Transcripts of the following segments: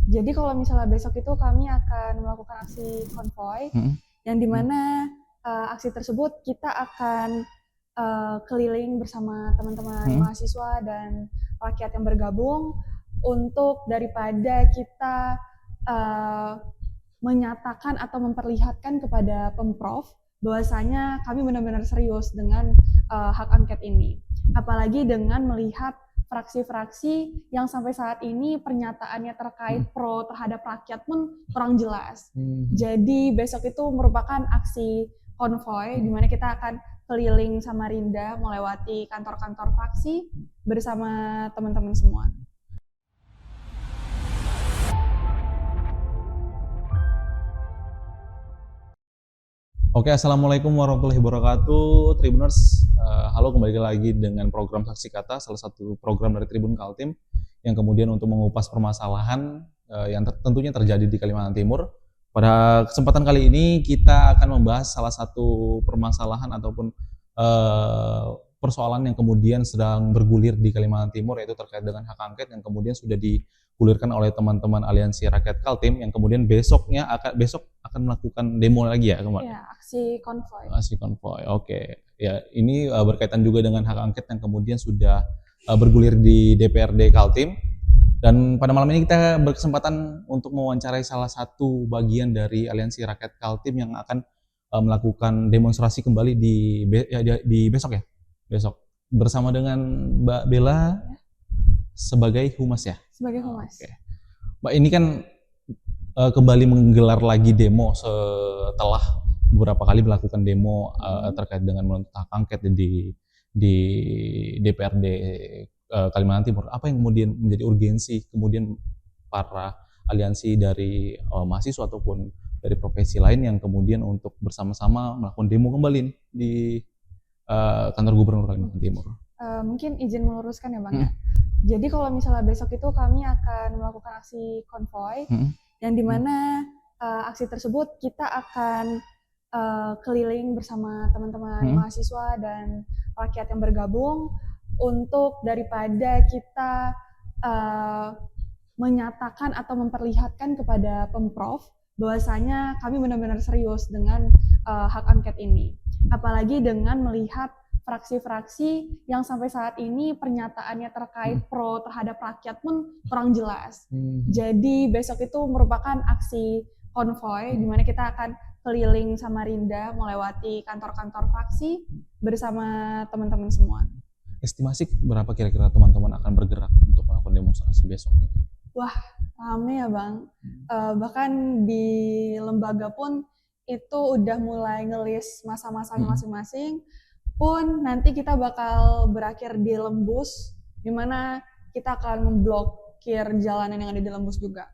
Jadi kalau misalnya besok itu kami akan melakukan aksi konvoy, yang dimana aksi tersebut kita akan keliling bersama teman-teman mahasiswa dan rakyat yang bergabung untuk daripada kita menyatakan atau memperlihatkan kepada Pemprov bahwasanya kami benar-benar serius dengan hak angket ini. Apalagi dengan melihat fraksi-fraksi yang sampai saat ini pernyataannya terkait pro terhadap rakyat pun kurang jelas. Jadi besok itu merupakan aksi konvoy di mana kita akan keliling Samarinda melewati kantor-kantor fraksi bersama teman-teman semua. Oke, assalamualaikum warahmatullahi wabarakatuh, Tribuners. Halo, kembali lagi dengan program Saksi Kata, salah satu program dari Tribun Kaltim yang kemudian untuk mengupas permasalahan yang tentunya terjadi di Kalimantan Timur. Pada kesempatan kali ini kita akan membahas salah satu permasalahan ataupun persoalan yang kemudian sedang bergulir di Kalimantan Timur, yaitu terkait dengan hak angket yang kemudian sudah digulirkan oleh teman-teman Aliansi Rakyat Kaltim yang kemudian besok akan melakukan demo lagi ya kemarin. Ya, aksi konvoy. Aksi konvoy. Oke. Ya, ini berkaitan juga dengan hak angket yang kemudian sudah bergulir di DPRD Kaltim. Dan pada malam ini kita berkesempatan untuk mewawancarai salah satu bagian dari Aliansi Rakyat Kaltim yang akan melakukan demonstrasi kembali di besok ya. Besok bersama dengan Mbak Bella sebagai humas ya. Sebagai humas. Oke. Mbak, ini kan kembali menggelar lagi demo setelah beberapa kali melakukan demo terkait dengan menuntut hak angket di DPRD Kalimantan Timur. Apa yang kemudian menjadi urgensi kemudian para aliansi dari mahasiswa ataupun dari profesi lain yang kemudian untuk bersama-sama melakukan demo kembali nih di kantor Gubernur Kalimantan Timur? Mungkin izin meluruskan ya Bang ya. Jadi kalau misalnya besok itu kami akan melakukan aksi konvoy, yang dimana aksi tersebut kita akan keliling bersama teman-teman mahasiswa dan rakyat yang bergabung untuk daripada kita menyatakan atau memperlihatkan kepada Pemprov bahwasanya kami benar-benar serius dengan hak angket ini. Apalagi dengan melihat fraksi-fraksi yang sampai saat ini pernyataannya terkait pro terhadap rakyat pun kurang jelas. Jadi besok itu merupakan aksi konvoy di mana kita akan keliling Samarinda melewati kantor-kantor fraksi bersama teman-teman semua. Estimasi berapa kira-kira teman-teman akan bergerak untuk melakukan demonstrasi besok nih? Wah, rame ya Bang. Bahkan di lembaga pun itu udah mulai ngelis masa-masanya masing-masing. Pun nanti kita bakal berakhir di Lembus, di mana kita akan memblokir jalanan yang ada di Lembus juga.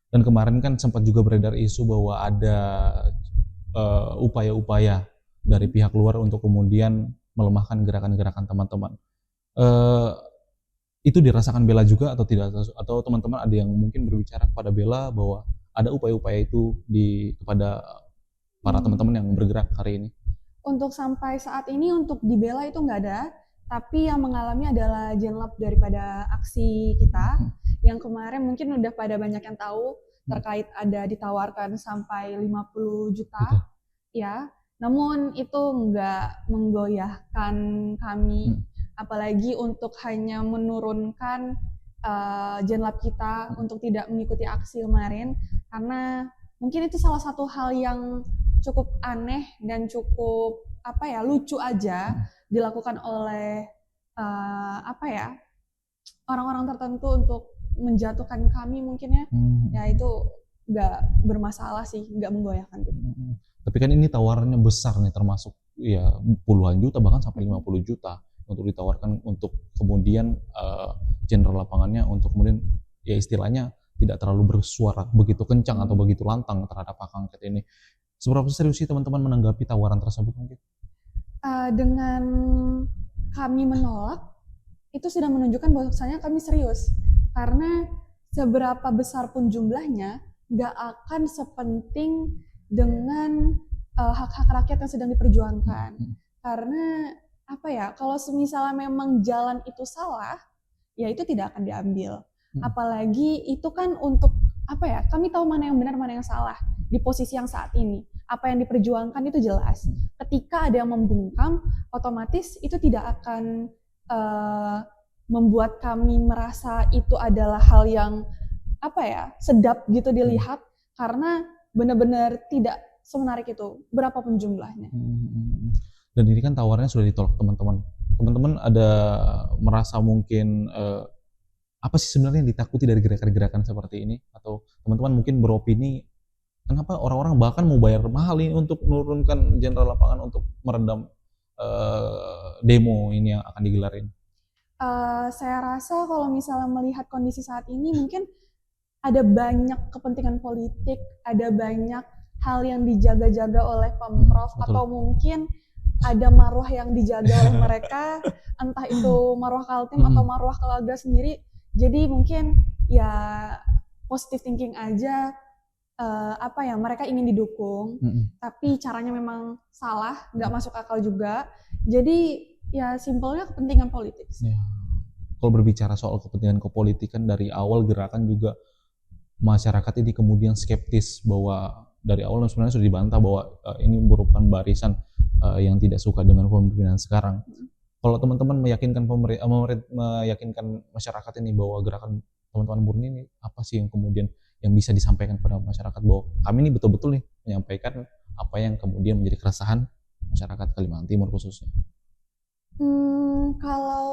Dan kemarin kan sempat juga beredar isu bahwa ada upaya-upaya dari pihak luar untuk kemudian melemahkan gerakan-gerakan teman-teman. Itu dirasakan Bella juga atau tidak? Atau teman-teman ada yang mungkin berbicara kepada Bella bahwa ada upaya-upaya itu kepada para teman-teman yang bergerak hari ini? Untuk sampai saat ini untuk di Bella itu nggak ada, tapi yang mengalami adalah Jenlab daripada aksi kita, yang kemarin mungkin udah pada banyak yang tahu terkait ada ditawarkan sampai 50 juta, ya. Namun itu nggak menggoyahkan kami, apalagi untuk hanya menurunkan Jenlab kita untuk tidak mengikuti aksi kemarin, karena mungkin itu salah satu hal yang cukup aneh dan cukup lucu aja dilakukan oleh orang-orang tertentu untuk menjatuhkan kami mungkin ya. Ya itu nggak bermasalah sih, nggak menggoyahkan gitu. Tapi kan ini tawarannya besar nih, termasuk ya puluhan juta bahkan sampai 50 juta untuk ditawarkan untuk kemudian jenderal lapangannya untuk kemudian ya istilahnya tidak terlalu bersuara begitu kencang atau begitu lantang terhadap hak angket ini. Seberapa serius sih teman-teman menanggapi tawaran tersebut mungkin? Dengan kami menolak, itu sudah menunjukkan bahwasanya kami serius. Karena seberapa besar pun jumlahnya, nggak akan sepenting dengan hak-hak rakyat yang sedang diperjuangkan. Karena kalau misalnya memang jalan itu salah, ya itu tidak akan diambil. Apalagi itu kan untuk apa ya? Kami tahu mana yang benar, mana yang salah di posisi yang saat ini. Apa yang diperjuangkan itu jelas. Ketika ada yang membungkam, otomatis itu tidak akan membuat kami merasa itu adalah hal yang apa ya, sedap gitu dilihat, karena benar-benar tidak semenarik itu, berapapun jumlahnya. Dan ini kan tawarannya sudah ditolak teman-teman. Teman-teman ada merasa mungkin apa sih sebenarnya yang ditakuti dari gerakan-gerakan seperti ini? Atau teman-teman mungkin beropini, kenapa orang-orang bahkan mau bayar mahal ini untuk menurunkan jenderal lapangan untuk meredam demo ini yang akan digelar ini? Saya rasa kalau misalnya melihat kondisi saat ini, mungkin ada banyak kepentingan politik, ada banyak hal yang dijaga-jaga oleh Pemprov, atau mungkin ada marwah yang dijaga oleh mereka, entah itu marwah Kaltim atau marwah Kelaga sendiri. Jadi mungkin ya positive thinking aja, apa ya, mereka ingin didukung, tapi caranya memang salah, nggak masuk akal juga. Jadi ya simpelnya kepentingan politik. Ya. Kalau berbicara soal kepentingan kepolitikan, dari awal gerakan juga masyarakat ini kemudian skeptis bahwa dari awal sebenarnya sudah dibantah bahwa ini merupakan barisan yang tidak suka dengan pemimpinan sekarang. Kalau teman-teman meyakinkan meyakinkan masyarakat ini bahwa gerakan teman-teman murni ini apa sih yang kemudian yang bisa disampaikan kepada masyarakat, bahwa kami ini betul-betul nih menyampaikan apa yang kemudian menjadi keresahan masyarakat Kalimantan Timur khususnya? Kalau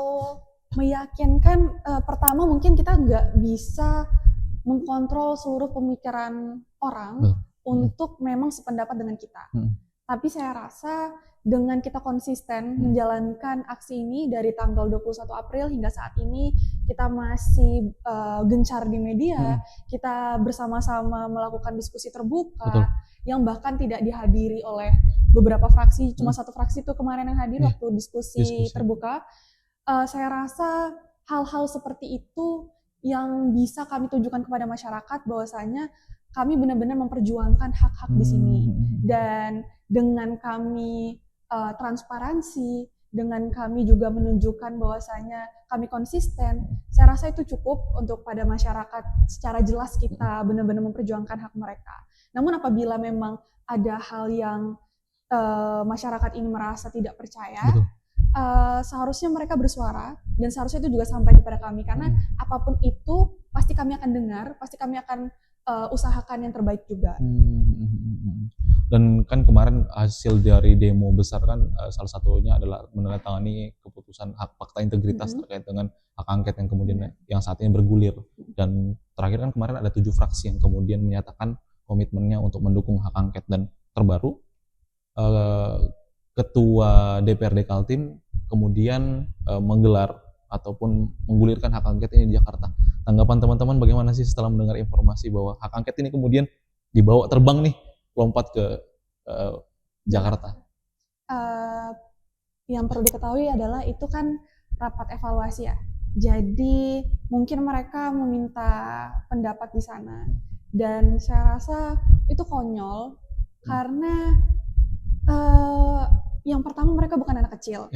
meyakinkan, pertama mungkin kita nggak bisa mengkontrol seluruh pemikiran orang untuk memang sependapat dengan kita. Tapi saya rasa dengan kita konsisten menjalankan aksi ini dari tanggal 21 April hingga saat ini, kita masih gencar di media, kita bersama-sama melakukan diskusi terbuka, yang bahkan tidak dihadiri oleh beberapa fraksi, cuma satu fraksi itu kemarin yang hadir waktu diskusi terbuka. Saya rasa hal-hal seperti itu yang bisa kami tunjukkan kepada masyarakat bahwasanya kami benar-benar memperjuangkan hak-hak di sini. Dan dengan kami transparansi, dengan kami juga menunjukkan bahwasanya kami konsisten, saya rasa itu cukup untuk pada masyarakat secara jelas kita benar-benar memperjuangkan hak mereka. Namun apabila memang ada hal yang masyarakat ini merasa tidak percaya, seharusnya mereka bersuara, dan seharusnya itu juga sampai kepada kami, karena apapun itu pasti kami akan dengar, pasti kami akan usahakan yang terbaik juga. Dan kan kemarin hasil dari demo besar kan salah satunya adalah menandatangani keputusan hak fakta integritas terkait dengan hak angket yang kemudian yang saat ini bergulir. Dan terakhir kan kemarin ada 7 fraksi yang kemudian menyatakan komitmennya untuk mendukung hak angket, dan terbaru Ketua DPRD Kaltim kemudian menggelar ataupun menggulirkan hak angket ini di Jakarta. Tanggapan teman-teman bagaimana sih setelah mendengar informasi bahwa hak angket ini kemudian dibawa terbang nih, lompat ke Jakarta? Yang perlu diketahui adalah itu kan rapat evaluasi ya. Jadi mungkin mereka meminta pendapat di sana, dan saya rasa itu konyol karena yang pertama mereka bukan anak kecil,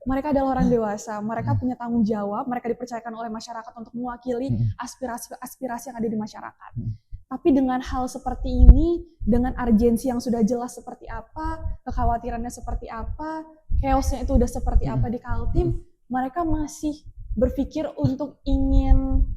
mereka adalah orang dewasa, mereka punya tanggung jawab, mereka dipercayakan oleh masyarakat untuk mewakili aspirasi yang ada di masyarakat. Tapi dengan hal seperti ini, dengan urgensi yang sudah jelas seperti apa, kekhawatirannya seperti apa, chaosnya itu udah seperti apa di Kaltim, mereka masih berpikir untuk ingin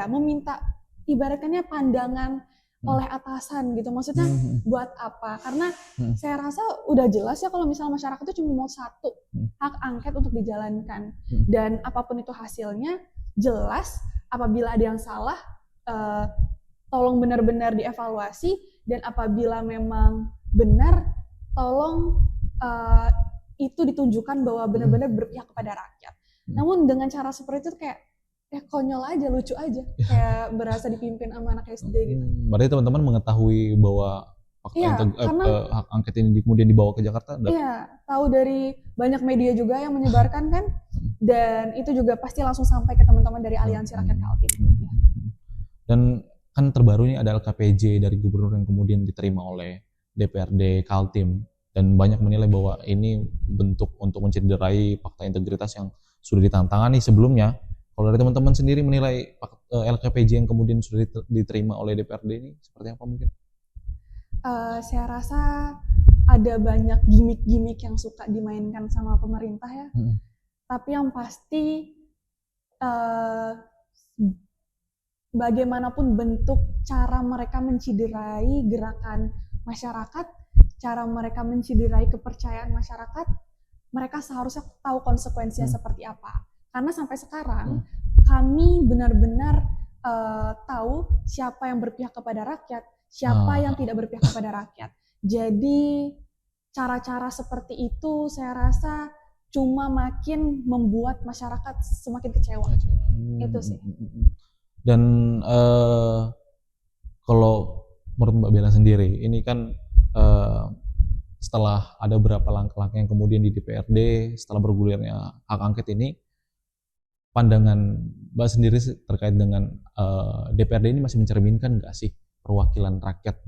meminta ibaratnya pandangan oleh atasan gitu. Maksudnya buat apa? Karena saya rasa udah jelas ya kalau misalnya masyarakat itu cuma mau satu, hak angket untuk dijalankan. Dan apapun itu hasilnya, jelas apabila ada yang salah, tolong benar-benar dievaluasi, dan apabila memang benar, tolong itu ditunjukkan bahwa benar-benar berpihak kepada rakyat. Namun dengan cara seperti itu kayak konyol aja, lucu aja, kayak berasa dipimpin sama anak SD gitu. Berarti teman-teman mengetahui bahwa hak angket ini kemudian dibawa ke Jakarta? Iya, tahu dari banyak media juga yang menyebarkan kan, dan itu juga pasti langsung sampai ke teman-teman dari Aliansi Rakyat Kaltim. Dan kan terbaru ini ada LKPJ dari gubernur yang kemudian diterima oleh DPRD Kaltim, dan banyak menilai bahwa ini bentuk untuk mencederai fakta integritas yang sudah ditantangani sebelumnya Kalau dari teman-teman sendiri menilai LKPJ yang kemudian sudah diterima oleh DPRD ini seperti apa mungkin? Saya rasa ada banyak gimmick-gimmick yang suka dimainkan sama pemerintah ya. Tapi yang pasti bagaimanapun bentuk cara mereka menciderai gerakan masyarakat, cara mereka menciderai kepercayaan masyarakat, mereka seharusnya tahu konsekuensinya seperti apa. Karena sampai sekarang kami benar-benar tahu siapa yang berpihak kepada rakyat, siapa yang tidak berpihak kepada rakyat. Jadi cara-cara seperti itu saya rasa cuma makin membuat masyarakat semakin kecewa. Itu sih. Dan kalau menurut Mbak Bella sendiri, ini kan setelah ada beberapa langkah-langkah yang kemudian di DPRD, setelah bergulirnya hak angket ini, pandangan Mbak sendiri terkait dengan DPRD ini masih mencerminkan nggak sih perwakilan rakyat,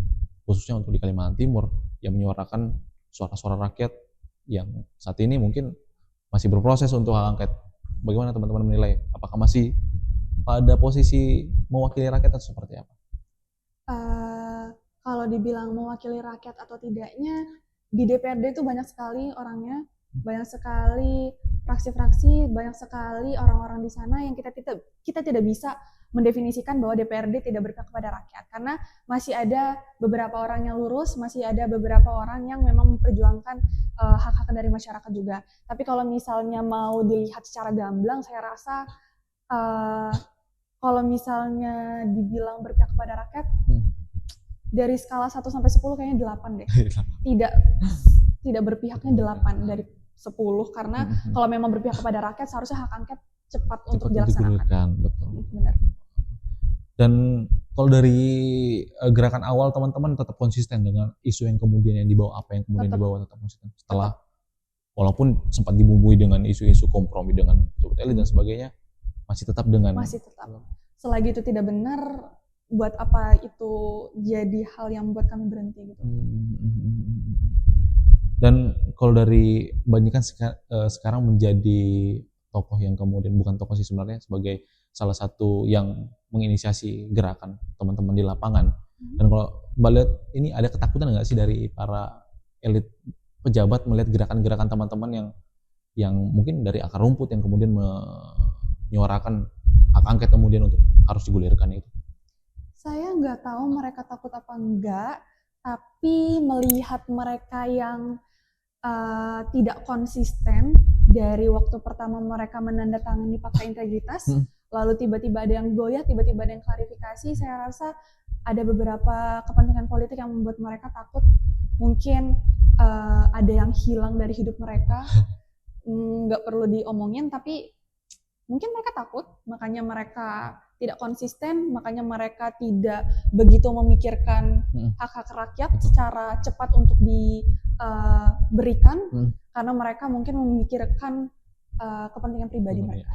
khususnya untuk di Kalimantan Timur, yang menyuarakan suara-suara rakyat yang saat ini mungkin masih berproses untuk hak angket. Bagaimana teman-teman menilai? Apakah masih pada posisi mewakili rakyat atau seperti apa? Kalau dibilang mewakili rakyat atau tidaknya, di DPRD itu banyak sekali orangnya, banyak sekali fraksi-fraksi, banyak sekali orang-orang di sana yang kita tidak bisa mendefinisikan bahwa DPRD tidak berpihak kepada rakyat, karena masih ada beberapa orang yang lurus, masih ada beberapa orang yang memang memperjuangkan hak-hak dari masyarakat juga. Tapi kalau misalnya mau dilihat secara gamblang, saya rasa kalau misalnya dibilang berpihak kepada rakyat, dari skala 1 sampai 10 kayaknya 8 deh. Tidak berpihaknya 8 dari 10, karena kalau memang berpihak kepada rakyat seharusnya hak angket cepat untuk dilaksanakan. Betul. Benar. Dan kalau dari gerakan awal teman-teman tetap konsisten dengan isu yang kemudian yang dibawa, apa yang kemudian dibawa tetap konsisten. Setelah walaupun sempat dibumbui dengan isu-isu kompromi dengan pejabat elit dan sebagainya, masih tetap. Selagi itu tidak benar, buat apa itu jadi hal yang membuat kami berhenti gitu. Dan kalau dari bandingkan sekarang menjadi tokoh yang kemudian, bukan tokoh sih sebenarnya, sebagai salah satu yang menginisiasi gerakan teman-teman di lapangan. Dan kalau Mbak lihat ini, ada ketakutan nggak sih dari para elit pejabat melihat gerakan-gerakan teman-teman yang mungkin dari akar rumput yang kemudian menyuarakan hak angket kemudian untuk harus digulirkan itu? Saya nggak tahu mereka takut apa enggak, tapi melihat mereka yang tidak konsisten dari waktu pertama mereka menandatangani fakta integritas, lalu tiba-tiba ada yang goyah, tiba-tiba ada yang klarifikasi, saya rasa ada beberapa kepentingan politik yang membuat mereka takut. Mungkin ada yang hilang dari hidup mereka, nggak perlu diomongin, tapi mungkin mereka takut, makanya mereka tidak konsisten, makanya mereka tidak begitu memikirkan hak-hak rakyat secara cepat untuk diberikan, karena mereka mungkin memikirkan kepentingan pribadi mereka.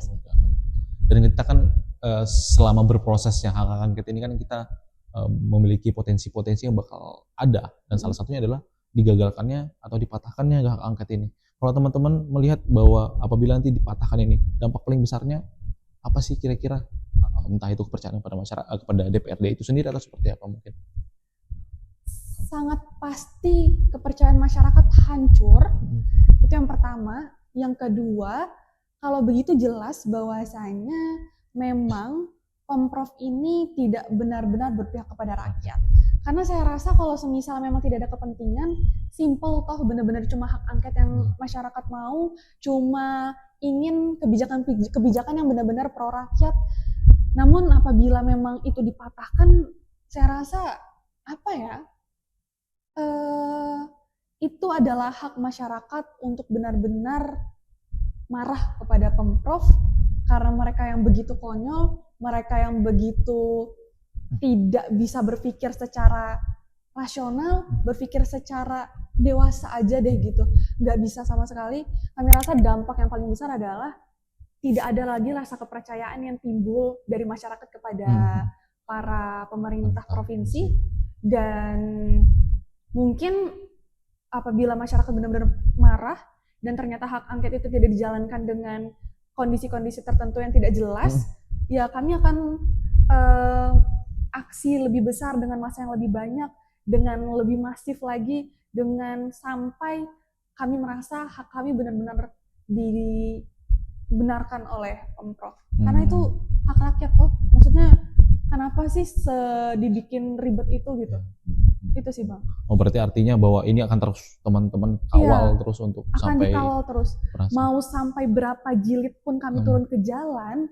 Dan kita kan selama berprosesnya hak angket ini kan kita memiliki potensi-potensi yang bakal ada, dan salah satunya adalah digagalkannya atau dipatahkannya hak angket ini. Kalau teman-teman melihat bahwa apabila nanti dipatahkan ini, dampak paling besarnya apa sih kira-kira? Entah itu kepercayaan kepada masyarakat, kepada DPRD itu sendiri, atau seperti apa mungkin? Sangat pasti kepercayaan masyarakat hancur. Itu yang pertama. Yang kedua, kalau begitu jelas bahwasanya memang Pemprov ini tidak benar-benar berpihak kepada rakyat. Karena saya rasa kalau semisal memang tidak ada kepentingan, simple toh benar-benar cuma hak angket yang masyarakat mau, cuma ingin kebijakan yang benar-benar pro rakyat. Namun apabila memang itu dipatahkan, saya rasa itu adalah hak masyarakat untuk benar-benar marah kepada Pemprov, karena mereka yang begitu konyol, mereka yang begitu tidak bisa berpikir secara rasional, berpikir secara dewasa aja deh gitu, nggak bisa sama sekali. Kami rasa dampak yang paling besar adalah tidak ada lagi rasa kepercayaan yang timbul dari masyarakat kepada para pemerintah provinsi, dan mungkin apabila masyarakat benar-benar marah dan ternyata hak angket itu tidak dijalankan dengan kondisi-kondisi tertentu yang tidak jelas, ya kami akan aksi lebih besar dengan massa yang lebih banyak, dengan lebih masif lagi, dengan sampai kami merasa hak kami benar-benar dibenarkan oleh Pemprov. Karena itu hak rakyat tuh. Maksudnya kenapa sih dibikin ribet itu gitu? Itu sih Bang. Oh berarti artinya bahwa ini akan terus teman-teman kawal terus untuk akan sampai dikawal terus. Mau sampai berapa jilid pun kami turun ke jalan,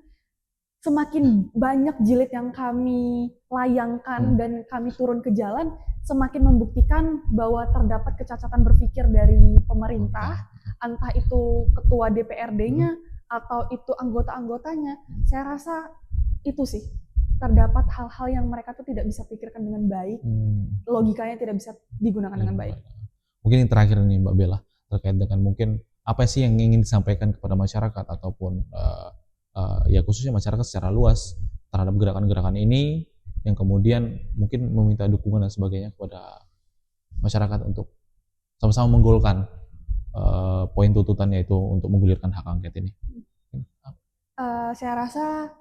semakin banyak jilid yang kami layangkan dan kami turun ke jalan, semakin membuktikan bahwa terdapat kecacatan berpikir dari pemerintah, entah itu ketua DPRD-nya atau itu anggota-anggotanya. Saya rasa itu sih, terdapat hal-hal yang mereka tuh tidak bisa pikirkan dengan baik, logikanya tidak bisa digunakan dengan baik. Mungkin yang terakhir nih Mbak Bella, terkait dengan mungkin apa sih yang ingin disampaikan kepada masyarakat ataupun ya khususnya masyarakat secara luas terhadap gerakan-gerakan ini, yang kemudian mungkin meminta dukungan dan sebagainya kepada masyarakat untuk sama-sama menggolkan poin tuntutannya itu untuk menggulirkan hak angket ini. Saya rasa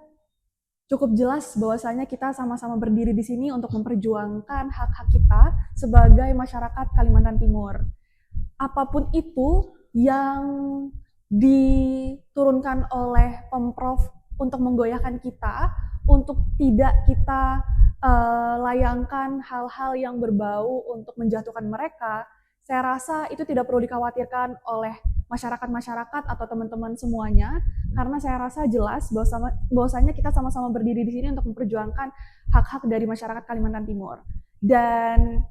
cukup jelas bahwasanya kita sama-sama berdiri di sini untuk memperjuangkan hak-hak kita sebagai masyarakat Kalimantan Timur. Apapun itu yang diturunkan oleh Pemprov untuk menggoyahkan kita, untuk tidak kita layangkan hal-hal yang berbau untuk menjatuhkan mereka, saya rasa itu tidak perlu dikhawatirkan oleh masyarakat-masyarakat atau teman-teman semuanya, karena saya rasa jelas bahwasanya kita sama-sama berdiri di sini untuk memperjuangkan hak-hak dari masyarakat Kalimantan Timur. Dan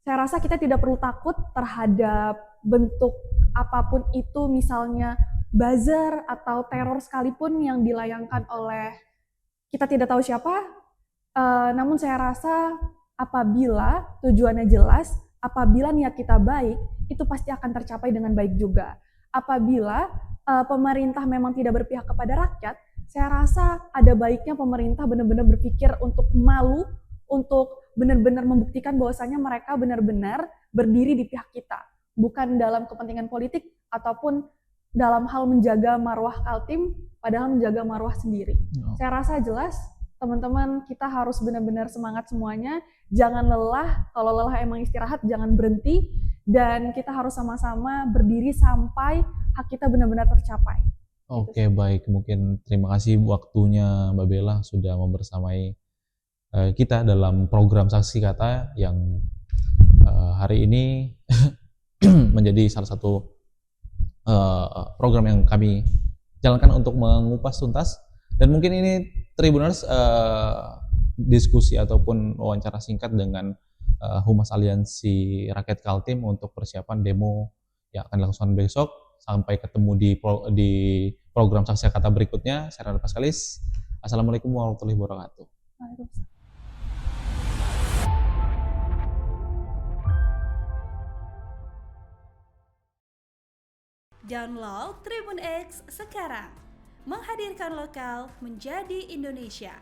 saya rasa kita tidak perlu takut terhadap bentuk apapun itu, misalnya buzzer atau teror sekalipun yang dilayangkan oleh kita tidak tahu siapa. Namun saya rasa apabila tujuannya jelas, apabila niat kita baik, itu pasti akan tercapai dengan baik juga. Apabila pemerintah memang tidak berpihak kepada rakyat, saya rasa ada baiknya pemerintah benar-benar berpikir untuk malu, untuk benar-benar membuktikan bahwasanya mereka benar-benar berdiri di pihak kita, bukan dalam kepentingan politik ataupun dalam hal menjaga marwah Kaltim, padahal menjaga marwah sendiri. Saya rasa jelas, teman-teman, kita harus benar-benar semangat semuanya, jangan lelah, kalau lelah emang istirahat, jangan berhenti, dan kita harus sama-sama berdiri sampai hak kita benar-benar tercapai. Oke, baik. Mungkin terima kasih waktunya Mbak Bella sudah membersamai kita dalam program Saksi Kata yang hari ini menjadi salah satu program yang kami jalankan untuk mengupas tuntas. Dan mungkin ini Tribuners diskusi ataupun wawancara singkat dengan Humas Aliansi Rakyat Kaltim untuk persiapan demo yang akan dilakukan besok. Sampai ketemu di program Saksi Kata berikutnya. Saya Rana Paskalis. Assalamualaikum warahmatullahi wabarakatuh. Download Tribun X sekarang. Menghadirkan lokal menjadi Indonesia.